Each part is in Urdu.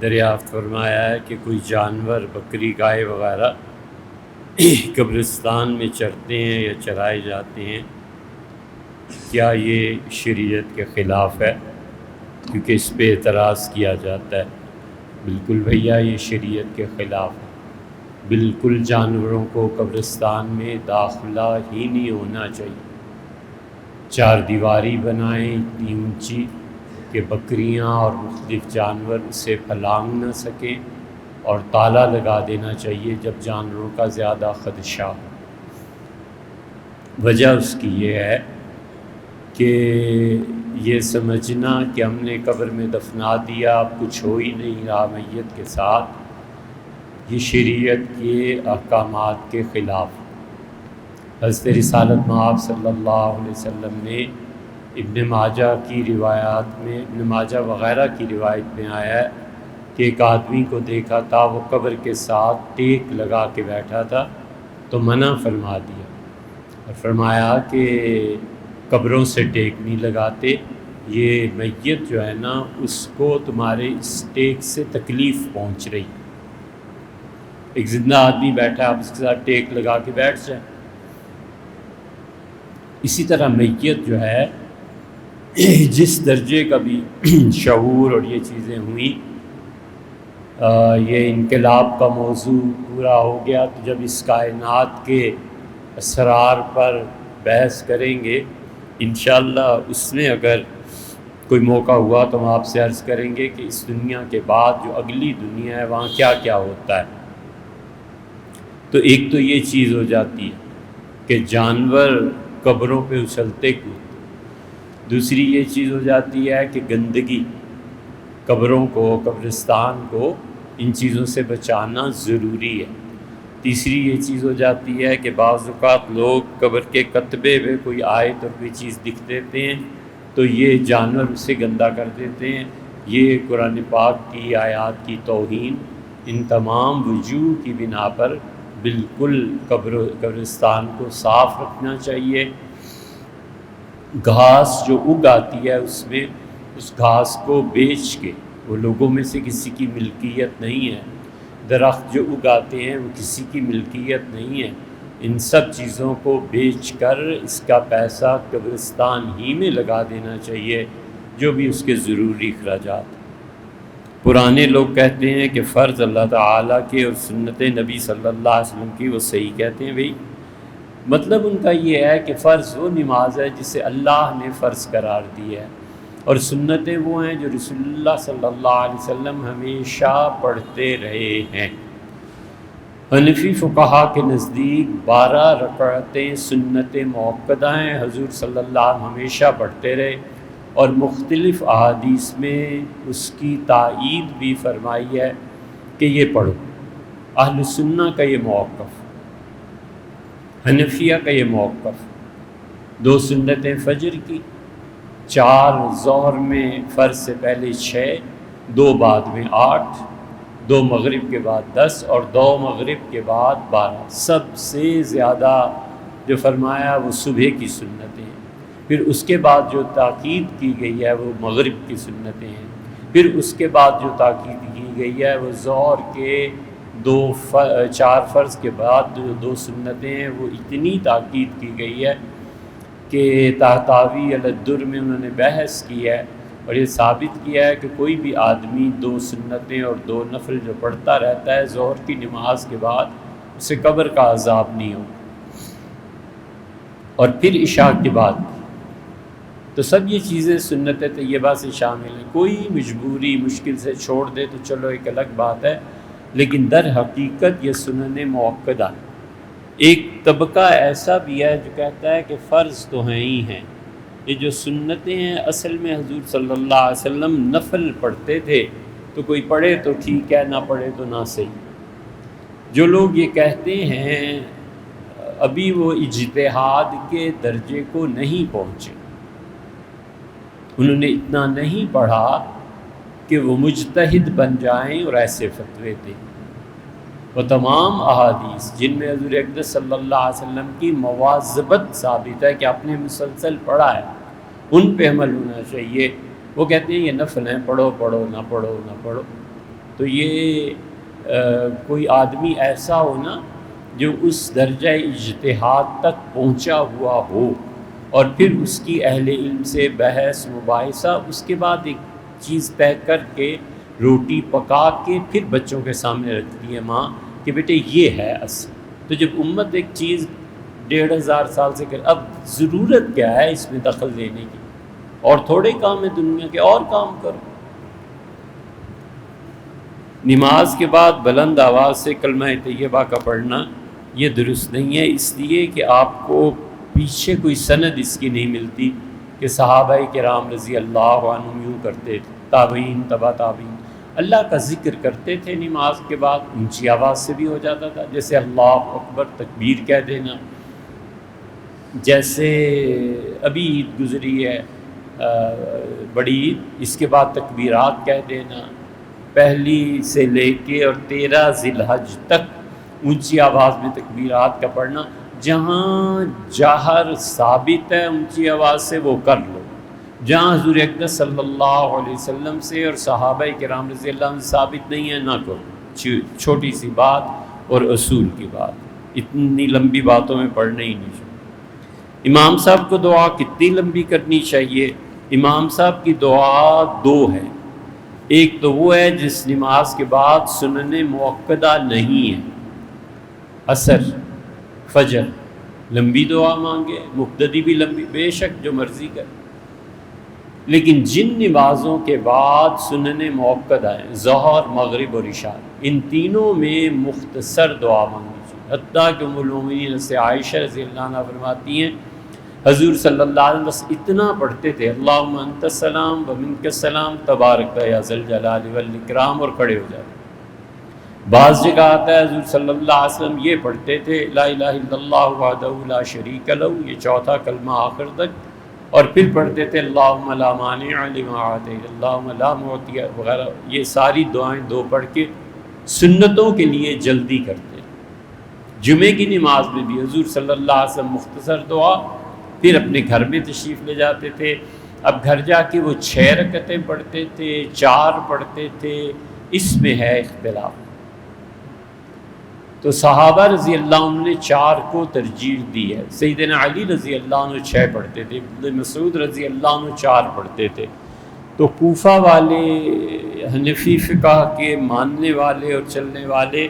دریافت فرمایا ہے کہ کوئی جانور بکری گائے وغیرہ قبرستان میں چرتے ہیں یا چرائے جاتے ہیں، کیا یہ شریعت کے خلاف ہے؟ کیونکہ اس پہ اعتراض کیا جاتا ہے۔ بالکل بھیا، یہ شریعت کے خلاف ہے۔ بالکل جانوروں کو قبرستان میں داخلہ ہی نہیں ہونا چاہیے۔ چار دیواری بنائیں اتنی اونچی کہ بکریاں اور مختلف جانور اسے پھلانگ نہ سکیں، اور تالا لگا دینا چاہیے جب جانوروں کا زیادہ خدشہ ہو۔ وجہ اس کی یہ ہے کہ یہ سمجھنا کہ ہم نے قبر میں دفنا دیا، اب کچھ ہو ہی نہیں رہا میت کے ساتھ، یہ شریعت کے احکامات کے خلاف۔ حضرت رسالت مآب صلی اللہ علیہ وسلم نے ابن ماجہ کی روایات میں، ابن ماجہ وغیرہ کی روایت میں آیا ہے کہ ایک آدمی کو دیکھا تھا، وہ قبر کے ساتھ ٹیک لگا کے بیٹھا تھا، تو منع فرما دیا اور فرمایا کہ قبروں سے ٹیک نہیں لگاتے، یہ میت جو ہے نا اس کو تمہارے اس ٹیک سے تکلیف پہنچ رہی۔ ایک زندہ آدمی بیٹھا ہے، آپ اس کے ساتھ ٹیک لگا کے بیٹھ جائیں۔ اسی طرح میت جو ہے، جس درجے کا بھی شعور اور یہ چیزیں ہوئیں، یہ انقلاب کا موضوع پورا ہو گیا، تو جب اس کائنات کے اسرار پر بحث کریں گے انشاءاللہ، اس میں اگر کوئی موقع ہوا تو ہم آپ سے عرض کریں گے کہ اس دنیا کے بعد جو اگلی دنیا ہے وہاں کیا کیا ہوتا ہے۔ تو ایک تو یہ چیز ہو جاتی ہے کہ جانور قبروں پہ اچھلتے کودتے، دوسری یہ چیز ہو جاتی ہے کہ گندگی، قبروں کو، قبرستان کو ان چیزوں سے بچانا ضروری ہے۔ تیسری یہ چیز ہو جاتی ہے کہ بعض اوقات لوگ قبر کے کتبے میں کوئی آیت اور کوئی چیز لکھ دیتے ہیں تو یہ جانور اسے گندا کر دیتے ہیں۔ یہ قرآن پاک کی آیات کی توہین، ان تمام وجوہ کی بنا پر بالکل قبرستان کو صاف رکھنا چاہیے۔ گھاس جو اگ آتی ہے اس میں، اس گھاس کو بیچ کے، وہ لوگوں میں سے کسی کی ملکیت نہیں ہے، درخت جو اگاتے ہیں وہ کسی کی ملکیت نہیں ہے، ان سب چیزوں کو بیچ کر اس کا پیسہ قبرستان ہی میں لگا دینا چاہیے، جو بھی اس کے ضروری اخراجات ہیں۔ پرانے لوگ کہتے ہیں کہ فرض اللہ تعالیٰ کے اور سنت نبی صلی اللہ علیہ وسلم کی، وہ صحیح کہتے ہیں بھئی۔ مطلب ان کا یہ ہے کہ فرض وہ نماز ہے جسے اللہ نے فرض قرار دیا ہے، اور سنتیں وہ ہیں جو رسول اللہ صلی اللہ علیہ وسلم ہمیشہ پڑھتے رہے ہیں۔ حنفی فقہا کے نزدیک 12 رکعتیں سنت مؤکدہ ہیں، حضور صلی اللہ علیہ وسلم ہمیشہ پڑھتے رہے، اور مختلف احادیث میں اس کی تائید بھی فرمائی ہے کہ یہ پڑھو۔ اہل سنہ کا یہ موقف، حنفیہ کا یہ موقف، 2 سنتیں فجر کی، 4 ظہر میں فرض سے پہلے 6، 2 بعد میں 8، 2 مغرب کے بعد 10، اور 2 مغرب کے بعد 12۔ سب سے زیادہ جو فرمایا وہ صبح کی سنتیں ہیں، پھر اس کے بعد جو تاکید کی گئی ہے وہ مغرب کی سنتیں ہیں، پھر اس کے بعد جو تاکید کی گئی ہے وہ ظہر کے 4 فرض کے بعد جو 2 سنتیں ہیں، وہ اتنی تاکید کی گئی ہے کہ طحطاوی علی الدر میں انہوں نے بحث کی ہے اور یہ ثابت کیا ہے کہ کوئی بھی آدمی 2 سنتیں اور 2 نفل جو پڑھتا رہتا ہے ظہر کی نماز کے بعد، اسے قبر کا عذاب نہیں ہو۔ اور پھر عشاء کے بعد، تو سب یہ چیزیں سنت طیبہ سے شامل ہیں۔ کوئی مجبوری مشکل سے چھوڑ دے تو چلو ایک الگ بات ہے، لیکن در حقیقت یہ سنن مؤکدہ ہے۔ ایک طبقہ ایسا بھی ہے جو کہتا ہے کہ فرض تو ہیں ہی ہیں، یہ جو سنتیں ہیں اصل میں حضور صلی اللہ علیہ وسلم نفل پڑھتے تھے، تو کوئی پڑھے تو ٹھیک ہے، نہ پڑھے تو نہ صحیح۔ جو لوگ یہ کہتے ہیں ابھی وہ اجتہاد کے درجے کو نہیں پہنچے، انہوں نے اتنا نہیں پڑھا کہ وہ مجتہد بن جائیں اور ایسے فتوے دیں۔ وہ تمام احادیث جن میں حضور اقدس صلی اللہ علیہ وسلم کی مواظبت ثابت ہے کہ آپ نے مسلسل پڑھا ہے، ان پہ عمل ہونا چاہیے۔ وہ کہتے ہیں یہ نفل ہیں، پڑھو پڑھو، نہ پڑھو نہ پڑھو۔ تو یہ کوئی آدمی ایسا ہو نا جو اس درجہ اجتہاد تک پہنچا ہوا ہو، اور پھر اس کی اہل علم سے بحث مباحثہ، اس کے بعد ایک چیز طے کر کے روٹی پکا کے پھر بچوں کے سامنے رکھتی ہے ماں کہ بیٹے یہ ہے اصل۔ تو جب امت ایک چیز 1500 سال سے اب ضرورت کیا ہے اس میں دخل دینے کی؟ اور تھوڑے کام ہے دنیا کے، اور کام کرو۔ نماز کے بعد بلند آواز سے کلمہ طیبہ کا پڑھنا یہ درست نہیں ہے، اس لیے کہ آپ کو پیچھے کوئی سند اس کی نہیں ملتی کہ صحابہ کرام رضی اللہ عنہم یوں کرتے تھے، تابعین، تبع تابعین اللہ کا ذکر کرتے تھے نماز کے بعد، اونچی آواز سے بھی ہو جاتا تھا، جیسے اللہ اکبر تکبیر کہہ دینا، جیسے ابھی عید گزری ہے بڑی عید، اس کے بعد تکبیرات کہہ دینا، پہلی سے لے کے اور 13 ذی الحج تک اونچی آواز میں تکبیرات کا پڑھنا، جہاں جہر ثابت ہے اونچی آواز سے وہ کر لو، جہاں حضور اقدس صلی اللہ علیہ وسلم سے اور صحابہ کرام رضی اللہ عنہ ثابت نہیں ہے نہ کرو، چھوٹی سی بات اور اصول کی بات، اتنی لمبی باتوں میں پڑھنا ہی نہیں چاہیے۔ امام صاحب کو دعا کتنی لمبی کرنی چاہیے؟ امام صاحب کی دعا دو ہے، ایک تو وہ ہے جس نماز کے بعد سنن موقدہ نہیں ہے، عصر، فجر، لمبی دعا مانگے، مقتدی بھی لمبی، بے شک جو مرضی کرے، لیکن جن نمازوں کے بعد سنن موقدہ ہیں، ظہر، مغرب اور عشاء، ان تینوں میں مختصر دعا مانگنی چاہیے، حتیٰ کہ ام المؤمنین سے عائشہ رضی اللہ عنہ فرماتی ہیں حضور صلی اللہ علیہ وسلم اتنا پڑھتے تھے اللہم انت السلام و منک السلام تبارک یا ذی الجلال والاکرام، اور کھڑے ہو جاتے۔ بعض جگہ آتا ہے حضور صلی اللہ علیہ وسلم یہ پڑھتے تھے لا الہ الا اللہ وحدہ لا شریک لہ، یہ چوتھا کلمہ آخر تک، اور پھر پڑھتے تھے اللہم لا مانع لما اعطیت اللہم لا معطی وغیرہ، یہ ساری دعائیں دو پڑھ کے سنتوں کے لیے جلدی کرتے۔ جمعے کی نماز میں بھی حضور صلی اللہ علیہ وسلم مختصر دعا، پھر اپنے گھر میں تشریف لے جاتے تھے، اب گھر جا کے وہ 6 رکعتیں پڑھتے تھے، 4 پڑھتے تھے، اس میں ہے اختلاف۔ تو صحابہ رضی اللہ عنہ نے 4 کو ترجیح دی ہے، سیدنا علی رضی اللہ عنہ 6 پڑھتے تھے، ابن مسعود رضی اللہ عنہ 4 پڑھتے تھے۔ تو کوفہ والے، حنفی فقہ کے ماننے والے اور چلنے والے،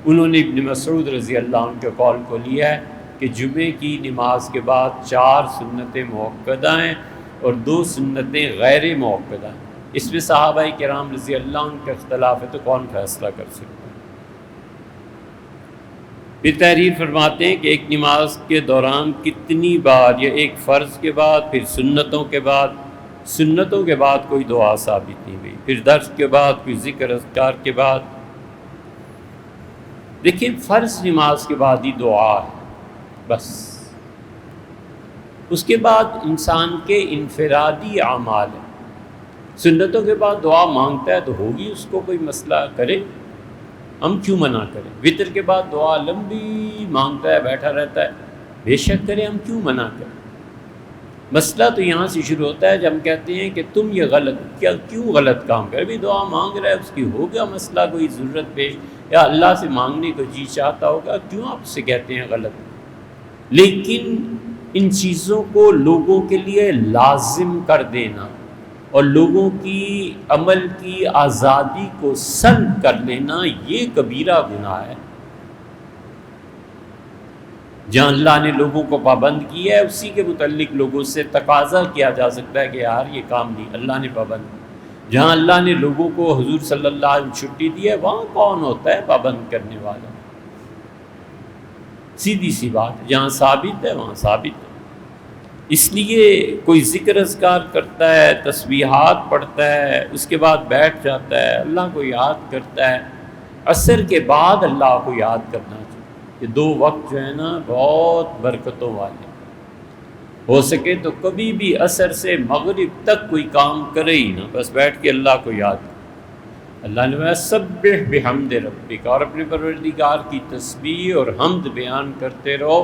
انہوں نے ابن مسعود رضی اللہ عنہ کے قول کو لیا ہے کہ جمعے کی نماز کے بعد 4 سنتیں موقدہ ہیں اور 2 سنتیں غیر موقدہ ہیں۔ اس میں صحابہ کرام رضی اللہ عنہ کا اختلاف ہے، تو کون فیصلہ کر سکتا ہے؟ پھر تحریر فرماتے ہیں کہ ایک نماز کے دوران کتنی بار، یا ایک فرض کے بعد، پھر سنتوں کے بعد، سنتوں کے بعد کوئی دعا ثابت نہیں ہوئی، پھر درس کے بعد، کوئی ذکر اذکار کے بعد۔ دیکھیں فرض نماز کے بعد ہی دعا ہے بس، اس کے بعد انسان کے انفرادی اعمال ہیں۔ سنتوں کے بعد دعا مانگتا ہے تو ہوگی، اس کو کوئی مسئلہ کرے، ہم کیوں منع کریں؟ وطر کے بعد دعا لمبی مانگتا ہے، بیٹھا رہتا ہے، بے شک کرے، ہم کیوں منع کریں؟ مسئلہ تو یہاں سے شروع ہوتا ہے جب ہم کہتے ہیں کہ تم یہ کیوں غلط کام کرے؟ بھی دعا مانگ رہا ہے، اس کی ہوگا مسئلہ، کوئی ضرورت پیش، یا اللہ سے مانگنے کو جی چاہتا ہوگا، کیوں آپ سے کہتے ہیں غلط؟ لیکن ان چیزوں کو لوگوں کے لیے لازم کر دینا اور لوگوں کی عمل کی آزادی کو سلب کر لینا، یہ کبیرہ گناہ ہے۔ جہاں اللہ نے لوگوں کو پابند کیا ہے، اسی کے متعلق لوگوں سے تقاضا کیا جا سکتا ہے کہ یار یہ کام نہیں، اللہ نے پابند کیا۔ جہاں اللہ نے لوگوں کو حضور صلی اللہ علیہ وسلم چھٹی دی ہے، وہاں کون ہوتا ہے پابند کرنے والا؟ سیدھی سی بات، جہاں ثابت ہے وہاں ثابت ہے۔ اس لیے کوئی ذکر اذکار کرتا ہے، تسبیحات پڑھتا ہے، اس کے بعد بیٹھ جاتا ہے، اللہ کو یاد کرتا ہے، عصر کے بعد اللہ کو یاد کرنا چاہیے۔ یہ 2 وقت جو ہے نا بہت برکتوں والے، ہو سکے تو کبھی بھی عصر سے مغرب تک کوئی کام کرے ہی نہ، بس بیٹھ کے اللہ کو یاد کرے۔ اللہ نے سبح بحمد ربک، اور اپنے پروردگار کی تسبیح اور حمد بیان کرتے رہو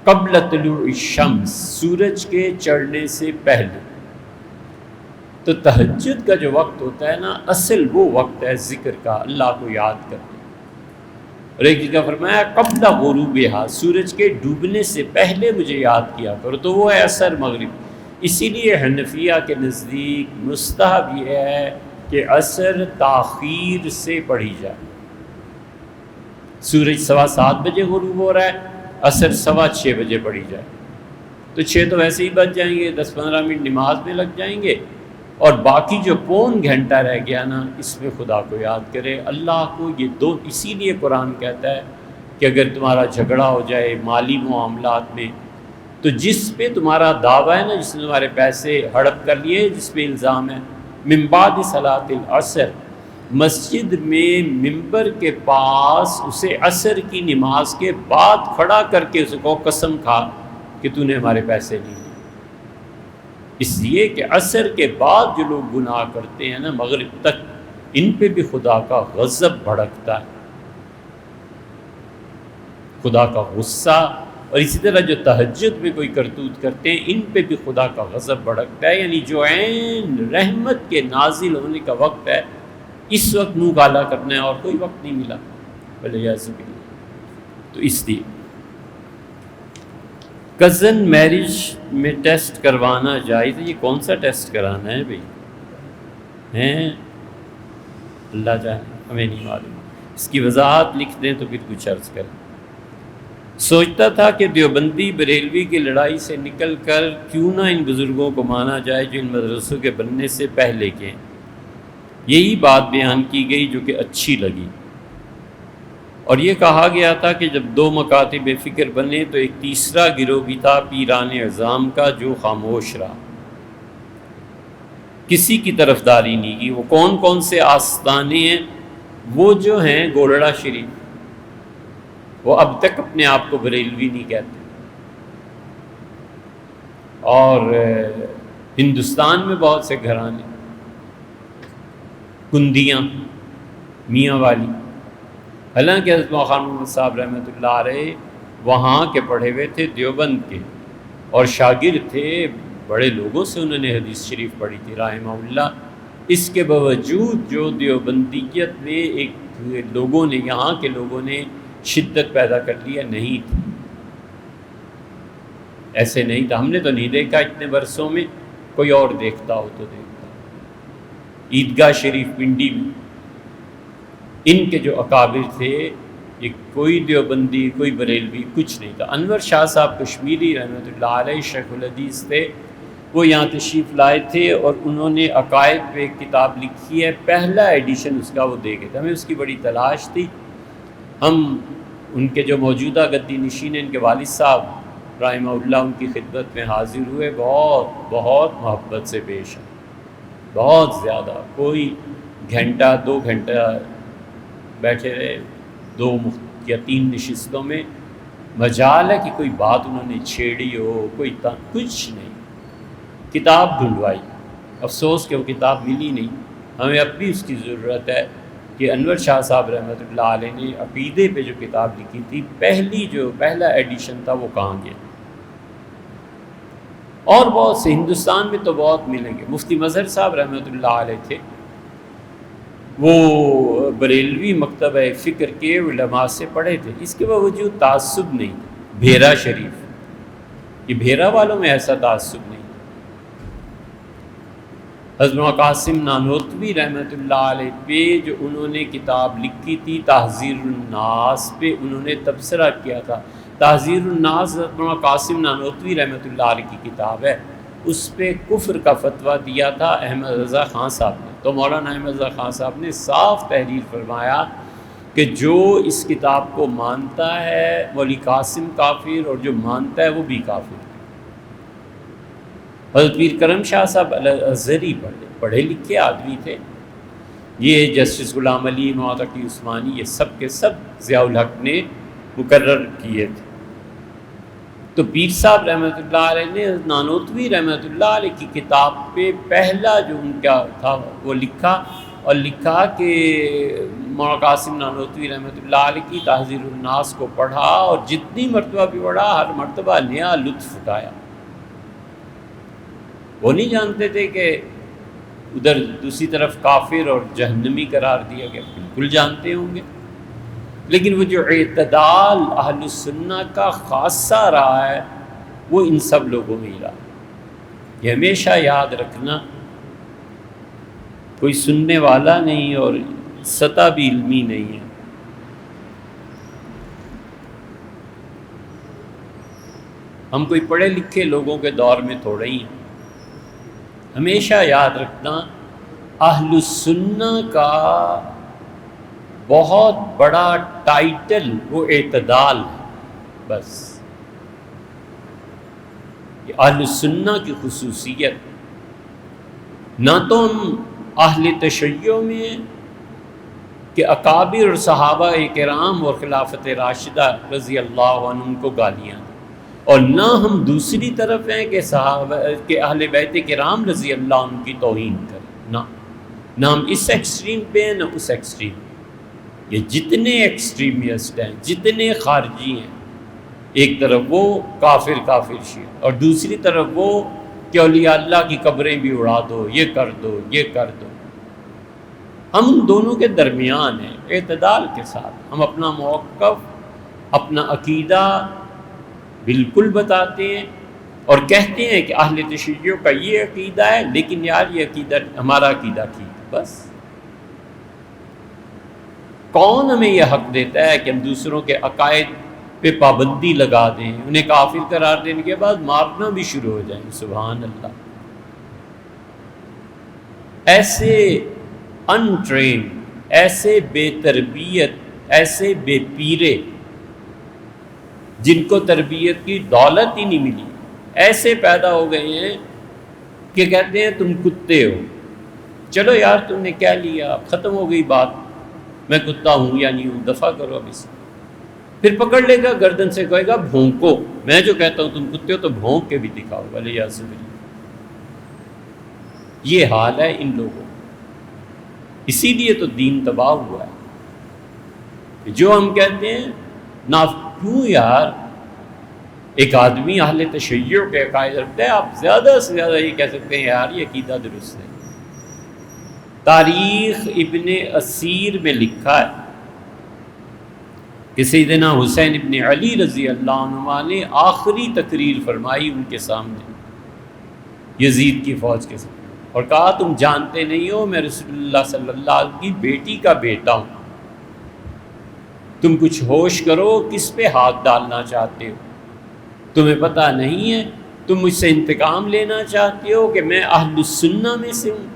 قبل طلوع الشمس، سورج کے چڑھنے سے پہلے۔ تو تہجد کا جو وقت ہوتا ہے نا، اصل وہ وقت ہے ذکر کا، اللہ کو یاد کرنا۔ اور ایک جگہ فرمایا قبل غروبہا، سورج کے ڈوبنے سے پہلے مجھے یاد کیا کرو، تو وہ ہے عصر مغرب۔ اسی لیے حنفیہ کے نزدیک مستحب یہ ہے کہ عصر تاخیر سے پڑھی جائے۔ سورج 7:15 بجے غروب ہو رہا ہے، عصر 6:15 بجے پڑھی جائے، تو 6 تو ویسے ہی بچ جائیں گے، 10-15 منٹ نماز میں لگ جائیں گے، اور باقی جو پون گھنٹہ رہ گیا نا، اس میں خدا کو یاد کرے، اللہ کو۔ یہ دو، اسی لیے قرآن کہتا ہے کہ اگر تمہارا جھگڑا ہو جائے مالی معاملات میں، تو جس پہ تمہارا دعویٰ ہے نا، جس نے تمہارے پیسے ہڑپ کر لیے، جس پہ الزام ہے، من بعد صلاۃ العصر، مسجد میں ممبر کے پاس اسے عصر کی نماز کے بعد کھڑا کر کے اسے کو قسم کھا کہ تو نے ہمارے پیسے نہیں لیے۔ اس لیے کہ عصر کے بعد جو لوگ گناہ کرتے ہیں نا مغرب تک، ان پہ بھی خدا کا غضب بھڑکتا ہے، خدا کا غصہ۔ اور اسی طرح جو تہجد میں کوئی کرتوت کرتے ہیں، ان پہ بھی خدا کا غضب بھڑکتا ہے، یعنی جو عین رحمت کے نازل ہونے کا وقت ہے، اس وقت منہ کالا کرنا ہے، اور کوئی وقت نہیں ملا، والیاذ باللہ۔ تو اس لیے کزن میرج میں ٹیسٹ کروانا جائز ہے۔ یہ کون سا ٹیسٹ کرانا ہے بھائی؟ ہیں اللہ جانے، ہمیں نہیں معلوم۔ اس کی وضاحت لکھ دیں تو پھر کچھ عرض کریں۔ سوچتا تھا کہ دیوبندی بریلوی کی لڑائی سے نکل کر کیوں نہ ان بزرگوں کو مانا جائے جو ان مدرسوں کے بننے سے پہلے کے ہیں۔ یہی بات بیان کی گئی جو کہ اچھی لگی، اور یہ کہا گیا تھا کہ جب 2 مکاتب فکر بنے تو ایک تیسرا گروہ بھی تھا پیران اعظام کا، جو خاموش رہا، کسی کی طرفداری نہیں کی۔ وہ کون کون سے آستانے ہیں؟ وہ جو ہیں گولڑا شریف، وہ اب تک اپنے آپ کو بریلوی نہیں کہتے، اور ہندوستان میں بہت سے گھرانے، کندیاں، میاں والی، حالانکہ حضرت مولانا خان محمد صاحب رحمۃ اللہ علیہ وہاں کے پڑھے ہوئے تھے، دیوبند کے، اور شاگرد تھے، بڑے لوگوں سے انہوں نے حدیث شریف پڑھی تھی رحمہ اللہ۔ اس کے باوجود جو دیوبندیت میں ایک لوگوں نے، یہاں کے لوگوں نے شدت پیدا کر لیا، نہیں تھی، ایسے نہیں تھا۔ ہم نے تو نہیں دیکھا اتنے برسوں میں، کوئی اور دیکھتا ہو تو دیکھتا۔ عیدگاہ شریف پنڈی میں ان کے جو اکابر تھے، یہ کوئی دیوبندی، کوئی بریلوی، کچھ نہیں تھا۔ انور شاہ صاحب کشمیری رحمۃ اللہ علیہ شیخ الحدیث تھے، وہ یہاں تشریف لائے تھے، اور انہوں نے عقائد پہ ایک کتاب لکھی ہے، پہلا ایڈیشن اس کا وہ دے گئے تھے، ہمیں اس کی بڑی تلاش تھی۔ ہم ان کے جو موجودہ گدی نشین ہیں، ان کے والد صاحب رحمہ اللہ، ان کی خدمت میں حاضر ہوئے، بہت بہت محبت سے پیش آئے، بہت زیادہ، کوئی گھنٹہ 2 گھنٹہ بیٹھے رہے، 2 یا 3 نشستوں میں۔ مجال ہے کہ کوئی بات انہوں نے چھیڑی ہو، کوئی کچھ نہیں، کتاب ڈھونڈوائی، افسوس کہ وہ کتاب ملی نہیں۔ ہمیں اب بھی اس کی ضرورت ہے کہ انور شاہ صاحب رحمۃ اللہ علیہ نے عقیدے پہ جو کتاب لکھی تھی، پہلا ایڈیشن تھا، وہ کہاں گیا؟ اور بہت سے ہندوستان میں تو بہت ملیں گے۔ مفتی مظہر صاحب رحمۃ اللہ علیہ تھے، وہ بریلوی مکتبہ فکر کے علماء سے پڑھے تھے، اس کے باوجود تعصب نہیں تھا۔ بھیرا شریف، یہ بھیرا والوں میں ایسا تعصب نہیں۔ حضرت قاسم نانوتوی رحمۃ اللہ علیہ پہ جو انہوں نے کتاب لکھی تھی تحذیر الناس پہ، انہوں نے تبصرہ کیا تھا۔ تحذیر الناس حضرت قاسم نانوتوی رحمۃ اللہ علیہ کی کتاب ہے، اس پہ کفر کا فتویٰ دیا تھا احمد رضا خان صاحب نے۔ تو مولانا احمد رضا خان صاحب نے صاف تحریر فرمایا کہ جو اس کتاب کو مانتا ہے مولوی قاسم کافر، اور جو مانتا ہے وہ بھی کافر۔ حضرت پیر کرم شاہ صاحب الازہری پڑھے لکھے آدمی تھے، یہ جسٹس غلام علی، مولانا تقی عثمانی، یہ سب کے سب ضیاء الحق نے مقرر کیے تھے۔ تو پیر صاحب رحمۃ اللہ علیہ نے نانوتوی رحمۃ اللہ علیہ کی کتاب پہ پہلا جو ان کا تھا وہ لکھا، اور لکھا کہ مولانا قاسم نانوتوی رحمۃ اللہ علیہ کی تحذیر الناس کو پڑھا، اور جتنی مرتبہ بھی پڑھا ہر مرتبہ نیا لطف اٹھایا۔ وہ نہیں جانتے تھے کہ ادھر دوسری طرف کافر اور جہنمی قرار دیا گیا، بالکل جانتے ہوں گے۔ لیکن وہ جو اعتدال اہل السنہ کا خاصہ رہا ہے وہ ان سب لوگوں میں ہی رہا۔ یہ ہمیشہ یاد رکھنا، کوئی سننے والا نہیں اور سطح بھی علمی نہیں ہے۔ ہم کوئی پڑھے لکھے لوگوں کے دور میں تھوڑے ہی ہیں۔ ہمیشہ یاد رکھنا اہل السنہ کا بہت بڑا ٹائٹل وہ اعتدال ہے، بس یہ اہل السنہ کی خصوصیت۔ نہ تو ہم اہل تشیع میں کہ اکابر اور صحابہ کرام اور خلافت راشدہ رضی اللہ عنہم کو گالیاں، اور نہ ہم دوسری طرف ہیں کہ صحابہ کہ اہل بیت کرام رضی اللہ عنہ کی توہین کریں، نہ ہم اس ایکسٹریم پہ ہیں نہ اس ایکسٹریم پہ۔ یہ جتنے ایکسٹریمسٹ ہیں، جتنے خارجی ہیں، ایک طرف وہ کافر شیعہ اور دوسری طرف وہ کہ اولیاء اللہ کی قبریں بھی اڑا دو، یہ کر دو، یہ کر دو۔ ہم ان دونوں کے درمیان ہیں اعتدال کے ساتھ۔ ہم اپنا موقف، اپنا عقیدہ بالکل بتاتے ہیں اور کہتے ہیں کہ اہل تشیع کا یہ عقیدہ ہے، لیکن یار یہ عقیدہ ہمارا عقیدہ ٹھیک ہے۔ بس کون ہمیں یہ حق دیتا ہے کہ ہم دوسروں کے عقائد پہ پابندی لگا دیں، انہیں کافر قرار دینے کے بعد مارنا بھی شروع ہو جائیں؟ سبحان اللہ۔ ایسے انٹرینڈ، ایسے بے تربیت، ایسے بے پیرے جن کو تربیت کی دولت ہی نہیں ملی، ایسے پیدا ہو گئے ہیں کہ کہتے ہیں تم کتے ہو۔ چلو یار تم نے کہہ لیا، ختم ہو گئی بات، میں کتا ہوں یا نہیں ہوں، دفع کرو اب اسے۔ پھر پکڑ لے گا گردن سے، کہے گا بھونکو، میں جو کہتا ہوں تم کتے ہو تو بھونک کے بھی دکھاؤ، والیاذ باللہ۔ یہ حال ہے ان لوگوں، اسی لیے تو دین تباہ ہوا ہے۔ جو ہم کہتے ہیں نہ کیوں یار، ایک آدمی اہل تشیع کے عقائد رکھتا ہے، آپ زیادہ سے زیادہ یہ کہہ سکتے ہیں یار یہ عقیدہ درست ہے۔ تاریخ ابن اسیر میں لکھا ہے کہ سیدنا حسین ابن علی رضی اللہ عنہ نے آخری تقریر فرمائی ان کے سامنے یزید کی فوج کے سامنے، اور کہا تم جانتے نہیں ہو میں رسول اللہ صلی اللہ علیہ وسلم کی بیٹی کا بیٹا ہوں، تم کچھ ہوش کرو، کس پہ ہاتھ ڈالنا چاہتے ہو؟ تمہیں پتہ نہیں ہے، تم مجھ سے انتقام لینا چاہتے ہو کہ میں اہل السنہ میں سے ہوں؟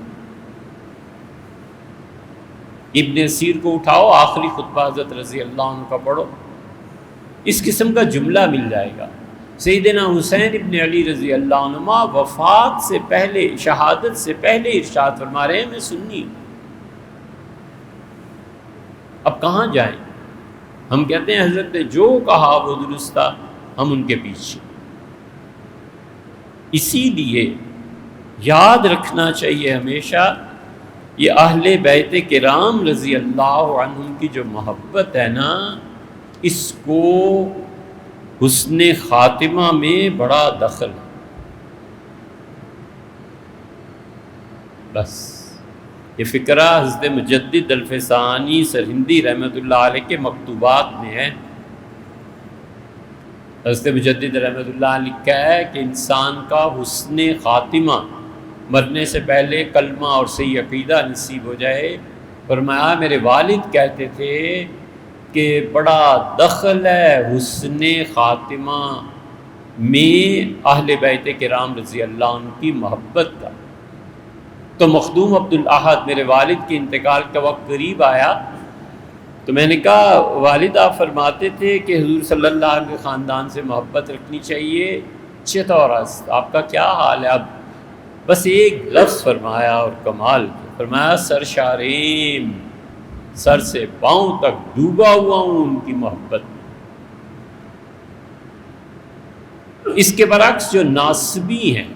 ابن اسیر کو اٹھاؤ، آخری خطبہ حضرت رضی اللہ عنہ کا پڑھو، اس قسم کا جملہ مل جائے گا۔ سیدنا حسین ابن علی رضی اللہ عنہ وفات سے پہلے، شہادت سے پہلے ارشاد فرما رہے ہیں میں سنی ہوں۔ اب کہاں جائیں؟ ہم کہتے ہیں حضرت نے جو کہا وہ درست تھا، ہم ان کے پیچھے۔ اسی لیے یاد رکھنا چاہیے ہمیشہ یہ اہل بیت کرام رضی اللہ عنہم کی جو محبت ہے نا، اس کو حسن خاتمہ میں بڑا دخل ہے۔ بس یہ فکرہ حضرت مجدد الفسانی سرہندی رحمۃ اللہ علیہ کے مکتوبات میں ہے۔ حضرت مجدد رحمۃ اللہ علیہ لکھا ہے کہ انسان کا حسن خاتمہ، مرنے سے پہلے کلمہ اور صحیح عقیدہ نصیب ہو جائے۔ فرمایا میرے والد کہتے تھے کہ بڑا دخل ہے حسن خاتمہ میں اہل بیت کرام رضی اللہ عنہ کی محبت کا۔ تو مخدوم عبدالاحد میرے والد کے انتقال کا وقت قریب آیا تو میں نے کہا والد آپ فرماتے تھے کہ حضور صلی اللہ علیہ وسلم کے خاندان سے محبت رکھنی چاہیے، چطور آپ کا کیا حال ہے؟ اب بس ایک لفظ فرمایا اور کمال کیا، فرمایا سرشاریم، سر سے پاؤں تک ڈوبا ہوا ہوں ان کی محبت۔ اس کے برعکس جو ناصبی ہیں،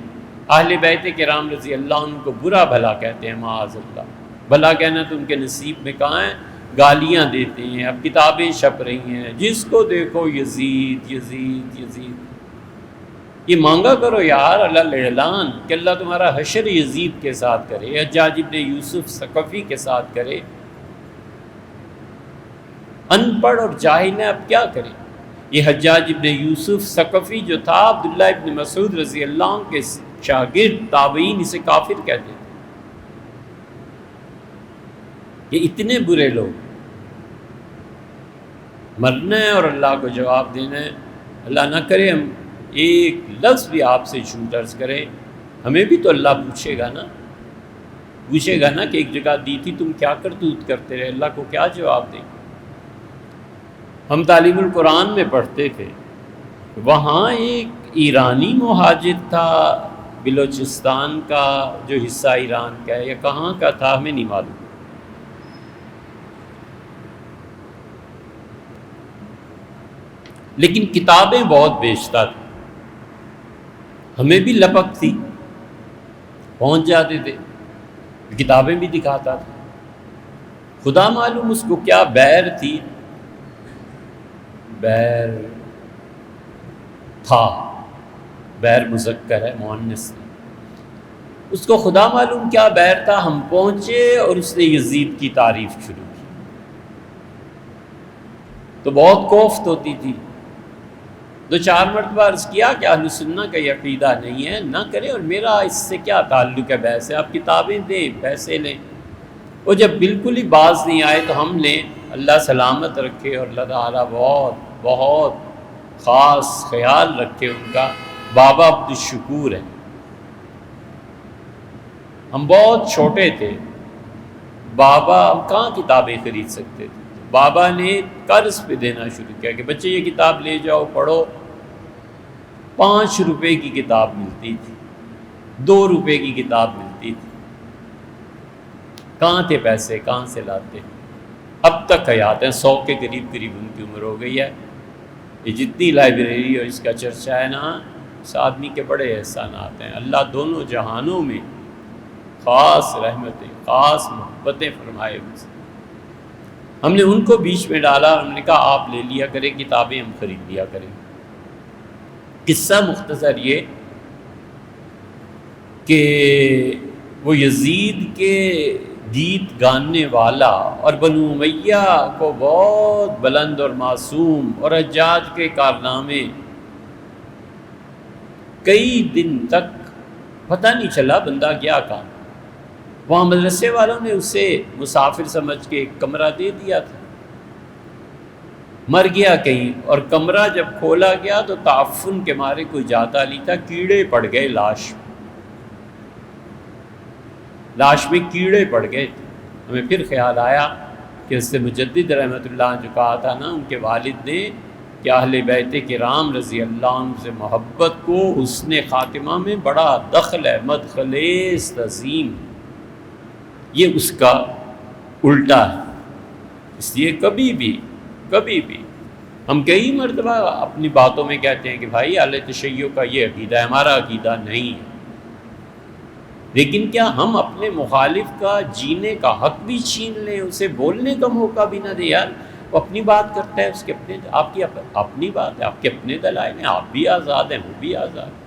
اہل بیت کرام رضی اللہ عنہ کو برا بھلا کہتے ہیں، معاذ اللہ، بھلا کہنا تو ان کے نصیب میں کہاں ہے، گالیاں دیتے ہیں، اب کتابیں چھپ رہی ہیں، جس کو دیکھو یزید یزید یزید۔ یہ مانگا کرو یار اللہ اعلان کہ اللہ تمہارا حشر یزید کے ساتھ کرے، حجاج ابن یوسف ثقفی کے ساتھ کرے۔ ان پڑھ اور جاہل ہے، اب کیا کریں؟ یہ حجاج ابن یوسف ثقفی جو تھا عبداللہ ابن مسعود رضی اللہ عنہ کے شاگرد، تابعین اسے کافر کہتے تھے۔ یہ اتنے برے لوگ، مرنا ہے اور اللہ کو جواب دینا ہے۔ اللہ نہ کرے ہم ایک لفظ بھی آپ سے جھوٹ عرض کریں، ہمیں بھی تو اللہ پوچھے گا نا کہ ایک جگہ دی تھی تم کیا کرتوت کرتے رہے، اللہ کو کیا جواب دیں؟ ہم تعلیم القرآن میں پڑھتے تھے، وہاں ایک ایرانی مہاجر تھا بلوچستان کا، جو حصہ ایران کا ہے یا کہاں کا تھا ہمیں نہیں معلوم، لیکن کتابیں بہت بیچتا تھا، ہمیں بھی لپک تھی، پہنچ جاتے تھے، کتابیں بھی دکھاتا تھا۔ خدا معلوم اس کو کیا بیر تھی، بیر تھا، بیر مذکر ہے مؤنث ہے، اس کو خدا معلوم کیا بیر تھا۔ ہم پہنچے اور اس نے یزید کی تعریف شروع کی، تو بہت کوفت ہوتی تھی، 2-4 مرتبہ عرض کیا کہ اہل سنہ کا یہ عقیدہ نہیں ہے، نہ کرے، اور میرا اس سے کیا تعلق ہے بحث ہے، آپ کتابیں دیں پیسے لیں۔ وہ جب بالکل ہی باز نہیں آئے تو ہم نے، اللہ سلامت رکھے اور اللہ تعالیٰ بہت بہت خاص خیال رکھے ان کا، بابا عبدالشکور ہے، ہم بہت چھوٹے تھے، بابا ہم کہاں کتابیں خرید سکتے تھے، بابا نے قرض پہ دینا شروع کیا کہ بچے یہ کتاب لے جاؤ پڑھو۔ 5 روپے کی کتاب ملتی تھی، 2 روپے کی کتاب ملتی تھی، کہاں تھے پیسے، کہاں سے لاتے؟ اب تک حیات ہیں، 100 کے قریب ان کی عمر ہو گئی ہے۔ یہ جتنی لائبریری اور اس کا چرچا ہے نا، اس آدمی کے بڑے احسانات ہیں، اللہ دونوں جہانوں میں خاص رحمتیں، خاص محبتیں فرمائے ان سے۔ ہم نے ان کو بیچ میں ڈالا، ہم نے کہا آپ لے لیا کریں کتابیں، ہم خرید لیا کریں۔ قصہ مختصر یہ کہ وہ یزید کے گیت گانے والا اور بنو امیہ کو بہت بلند اور معصوم، اور حجاج کے کارنامے، کئی دن تک پتہ نہیں چلا بندہ گیا کہاں۔ وہاں مدرسے والوں نے اسے مسافر سمجھ کے ایک کمرہ دے دیا تھا، مر گیا کہیں، اور کمرہ جب کھولا گیا تو تعفن کے مارے کوئی جاتا نہیں تھا، کیڑے پڑ گئے لاش میں کیڑے پڑ گئے تھے۔ ہمیں پھر خیال آیا کہ اس سے مجدد رحمۃ اللہ جو کہا تھا نا ان کے والد نے کہ اہل بیت کرام رضی اللہ عنہ سے محبت کو حسن خاتمہ میں بڑا دخل ہے، مدخل عظیم، یہ اس کا الٹا ہے۔ اس لیے کبھی بھی ہم کئی مرتبہ اپنی باتوں میں کہتے ہیں کہ بھائی اہل تشیع کا یہ عقیدہ ہے، ہمارا عقیدہ نہیں ہے، لیکن کیا ہم اپنے مخالف کا جینے کا حق بھی چھین لیں، اسے بولنے کا موقع بھی نہ دیں؟ یار وہ اپنی بات کرتا ہے، اس کے اپنے، آپ کی اپنی بات ہے، آپ کے اپنے دلائل ہیں، آپ بھی آزاد ہیں، وہ بھی آزاد ہیں۔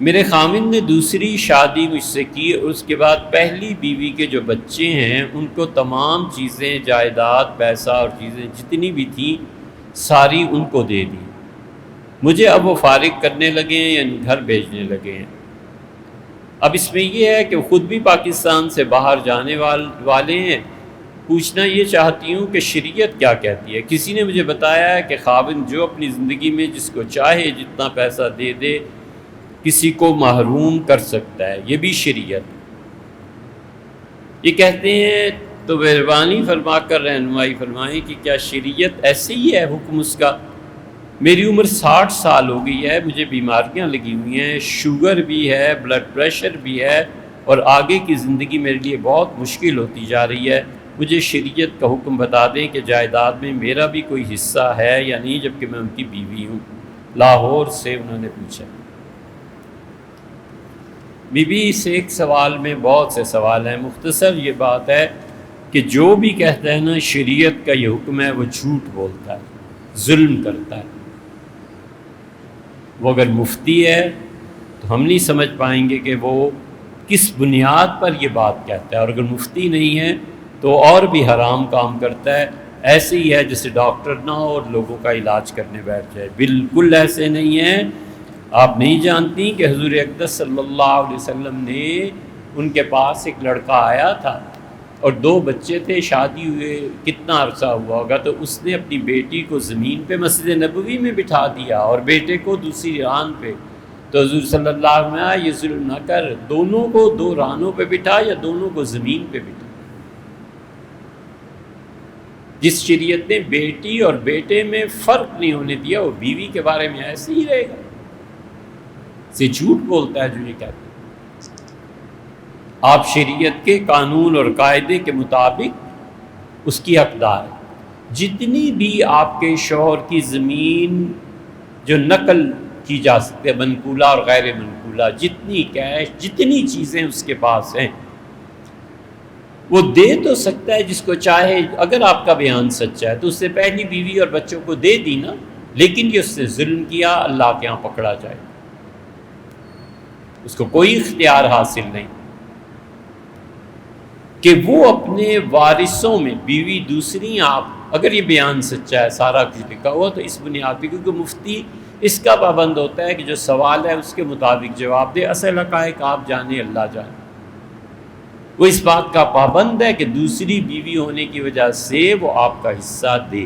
میرے خامند نے دوسری شادی مجھ سے کی، اور اس کے بعد پہلی بیوی کے جو بچے ہیں ان کو تمام چیزیں، جائیداد، پیسہ اور چیزیں جتنی بھی تھیں ساری ان کو دے دی۔ مجھے اب وہ فارغ کرنے لگے ہیں، یعنی گھر بھیجنے لگے ہیں۔ اب اس میں یہ ہے کہ وہ خود بھی پاکستان سے باہر جانے والے ہیں۔ پوچھنا یہ چاہتی ہوں کہ شریعت کیا کہتی ہے؟ کسی نے مجھے بتایا ہے کہ خاوند جو اپنی زندگی میں جس کو چاہے جتنا پیسہ دے دے کسی کو محروم کر سکتا ہے، یہ بھی شریعت۔ یہ کہتے ہیں تو مہربانی فرما کر رہنمائی فرمائیں کہ کیا شریعت ایسے ہی ہے حکم اس کا؟ میری عمر 60 سال ہو گئی ہے، مجھے بیماریاں لگی ہوئی ہیں، شوگر بھی ہے، بلڈ پریشر بھی ہے، اور آگے کی زندگی میرے لیے بہت مشکل ہوتی جا رہی ہے۔ مجھے شریعت کا حکم بتا دیں کہ جائیداد میں میرا بھی کوئی حصہ ہے یا نہیں، جبکہ میں ان کی بیوی ہوں۔ لاہور سے انہوں نے پوچھا۔ بی بی سے ایک سوال میں بہت سے سوال ہیں، مختصر یہ بات ہے کہ جو بھی کہتا ہے نا شریعت کا یہ حکم ہے وہ جھوٹ بولتا ہے، ظلم کرتا ہے۔ وہ اگر مفتی ہے تو ہم نہیں سمجھ پائیں گے کہ وہ کس بنیاد پر یہ بات کہتا ہے، اور اگر مفتی نہیں ہے تو اور بھی حرام کام کرتا ہے۔ ایسے ہی ہے جیسے ڈاکٹر نہ ہو اور لوگوں کا علاج کرنے بیٹھ جائے، بالکل ایسے نہیں ہے۔ آپ نہیں جانتی کہ حضور اقدس صلی اللہ علیہ وسلم نے، ان کے پاس ایک لڑکا آیا تھا اور 2 بچے تھے، شادی ہوئے کتنا عرصہ ہوا ہوگا، تو اس نے اپنی بیٹی کو زمین پہ مسجد نبوی میں بٹھا دیا اور بیٹے کو دوسری ران پہ۔ تو حضور صلی اللہ علیہ وسلم یہ ظلم نہ کر، دونوں کو 2 رانوں پہ بٹھا یا دونوں کو زمین پہ بٹھا۔ جس شریعت نے بیٹی اور بیٹے میں فرق نہیں ہونے دیا، وہ بیوی کے بارے میں ایسے ہی رہے گا۔ سے جھوٹ بولتا ہے جو یہ کہتا ہے۔ آپ شریعت کے قانون اور قاعدے کے مطابق اس کی حقدار ہے۔ جتنی بھی آپ کے شوہر کی زمین جو نقل کی جا سکتے، منقولہ اور غیر منقولہ، جتنی کیش، جتنی چیزیں اس کے پاس ہیں، وہ دے تو سکتا ہے جس کو چاہے۔ اگر آپ کا بیان سچا ہے تو اس سے پہلی بیوی اور بچوں کو دے دی نا، لیکن یہ اس سے ظلم کیا، اللہ کے ہاں پکڑا جائے، اس کو کوئی اختیار حاصل نہیں کہ وہ اپنے وارثوں میں بیوی دوسری، آپ اگر یہ بیان سچا ہے، سارا کچھ لکھا ہوا، تو اس بنیاد پہ، کیونکہ مفتی اس کا پابند ہوتا ہے کہ جو سوال ہے اس کے مطابق جواب دے، اصل حقائق آپ جانے، اللہ جانے۔ وہ اس بات کا پابند ہے کہ دوسری بیوی ہونے کی وجہ سے وہ آپ کا حصہ دے،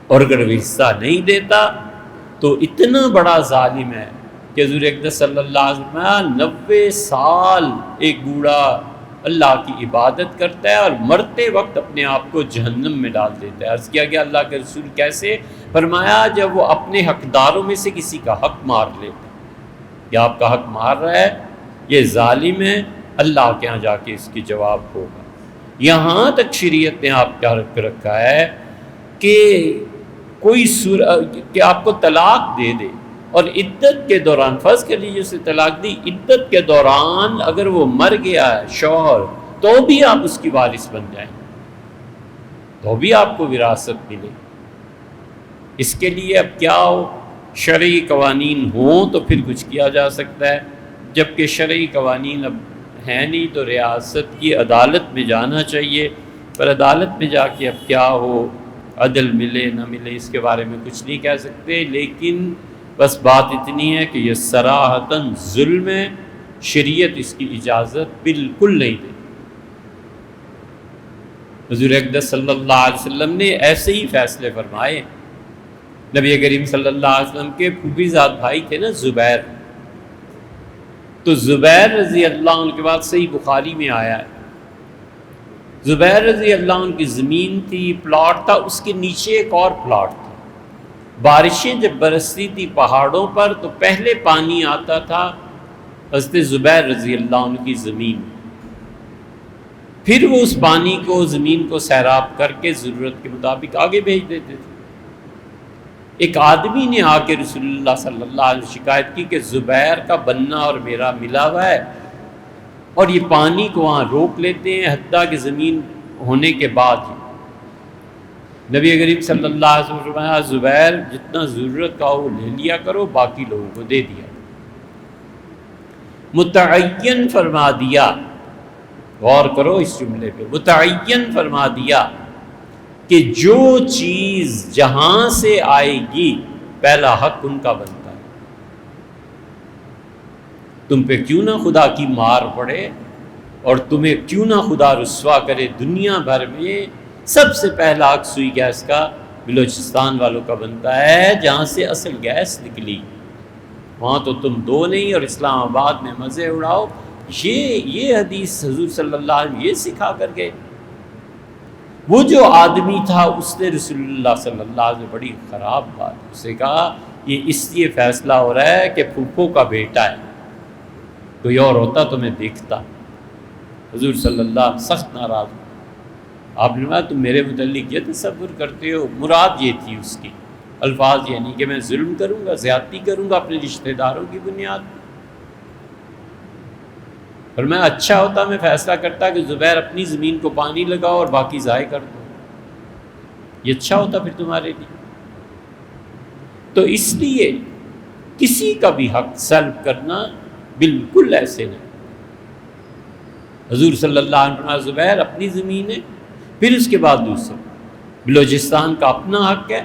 اور اگر وہ حصہ نہیں دیتا تو اتنا بڑا ظالم ہے کہ حضور اقدس صلی اللہ علیہ وسلم 90 سال ایک بوڑھا اللہ کی عبادت کرتا ہے اور مرتے وقت اپنے آپ کو جہنم میں ڈال دیتا ہے۔ عرض کیا گیا اللہ کے رسول کیسے؟ فرمایا جب وہ اپنے حقداروں میں سے کسی کا حق مار لیتا ہے، یا آپ کا حق مار رہا ہے، یہ ظالم ہے، اللہ کے ہاں جا کے اس کی جواب ہوگا۔ یہاں تک شریعت نے آپ کا رکھا ہے کہ کوئی کہ آپ کو طلاق دے دے، اور عدت کے دوران، فرض کر لیجیے اسے طلاق دی، عدت کے دوران اگر وہ مر گیا ہے شوہر، تو بھی آپ اس کی وارث بن جائیں، تو بھی آپ کو وراثت ملے۔ اس کے لیے اب کیا ہو، شرعی قوانین ہوں تو پھر کچھ کیا جا سکتا ہے، جبکہ شرعی قوانین اب ہیں نہیں، تو ریاست کی عدالت میں جانا چاہیے، پر عدالت میں جا کے اب کیا ہو، عدل ملے نہ ملے، اس کے بارے میں کچھ نہیں کہہ سکتے، لیکن بس بات اتنی ہے کہ یہ صراحتاً ظلم ہے، شریعت اس کی اجازت بالکل نہیں دے۔ حضور اقدس صلی اللہ علیہ وسلم نے ایسے ہی فیصلے فرمائے۔ نبی کریم صلی اللہ علیہ وسلم کے پھوپھی زاد بھائی تھے نا زبیر، تو زبیر رضی اللہ عنہ کے بعد صحیح بخاری میں آیا ہے، زبیر رضی اللہ عنہ کی زمین تھی، پلاٹ تھا، اس کے نیچے ایک اور پلاٹ تھا۔ بارشیں جب برستی تھی پہاڑوں پر تو پہلے پانی آتا تھا حضرت زبیر رضی اللہ عنہ کی زمین، پھر وہ اس پانی کو، زمین کو سیراب کر کے ضرورت کے مطابق آگے بھیج دیتے تھے۔ ایک آدمی نے آ کے رسول اللہ صلی اللہ علیہ وسلم شکایت کی کہ زبیر کا بننا اور میرا ملا ہوا ہے، اور یہ پانی کو وہاں روک لیتے ہیں حتیٰ کہ زمین ہونے کے بعد ہی۔ نبی کریم صلی اللہ علیہ وسلم فرمایا زبیر جتنا ضرورت کا ہو لے لیا کرو، باقی لوگوں کو دے دیا۔ متعین فرما دیا، غور کرو اس جملے پہ، متعین فرما دیا کہ جو چیز جہاں سے آئے گی پہلا حق ان کا بنتا ہے۔ تم پہ کیوں نہ خدا کی مار پڑے، اور تمہیں کیوں نہ خدا رسوا کرے دنیا بھر میں، سب سے پہلا حق سوئی گیس کا بلوچستان والوں کا بنتا ہے، جہاں سے اصل گیس نکلی، وہاں تو تم 2 نہیں، اور اسلام آباد میں مزے اڑاؤ۔ یہ حدیث حضور صلی اللہ علیہ وسلم یہ سکھا کر گئے۔ وہ جو آدمی تھا اس نے رسول اللہ صلی اللہ علیہ وسلم بڑی خراب بات اسے کہا، یہ اس لیے فیصلہ ہو رہا ہے کہ پھوپھو کا بیٹا ہے، کوئی اور ہوتا تو میں دیکھتا۔ حضور صلی اللہ علیہ وسلم سخت ناراض ہوئے۔ آپ نے کہا تم میرے متعلق یہ تصور کرتے ہو، مراد یہ تھی اس کی الفاظ، یعنی کہ میں ظلم کروں گا، زیادتی کروں گا اپنے رشتہ داروں کی بنیاد پر۔ اور میں اچھا ہوتا میں فیصلہ کرتا کہ زبیر اپنی زمین کو پانی لگاؤ اور باقی ضائع کر دو، یہ اچھا ہوتا پھر تمہارے لیے۔ تو اس لیے کسی کا بھی حق سلب کرنا بالکل ایسے نہیں۔ حضور صلی اللہ علیہ وسلم زبیر اپنی زمین ہے، پھر اس کے بعد دوسرا بلوچستان کا اپنا حق ہے،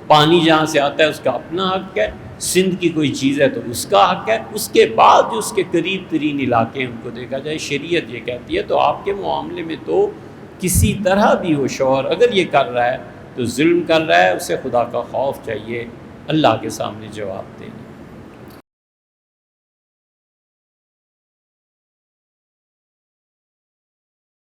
پانی جہاں سے آتا ہے اس کا اپنا حق ہے، سندھ کی کوئی چیز ہے تو اس کا حق ہے، اس کے بعد جو اس کے قریب ترین علاقے ہیں ان کو دیکھا جائے۔ شریعت یہ کہتی ہے تو آپ کے معاملے میں تو کسی طرح بھی ہو شوہر اگر یہ کر رہا ہے تو ظلم کر رہا ہے، اسے خدا کا خوف چاہیے، اللہ کے سامنے جواب دینا۔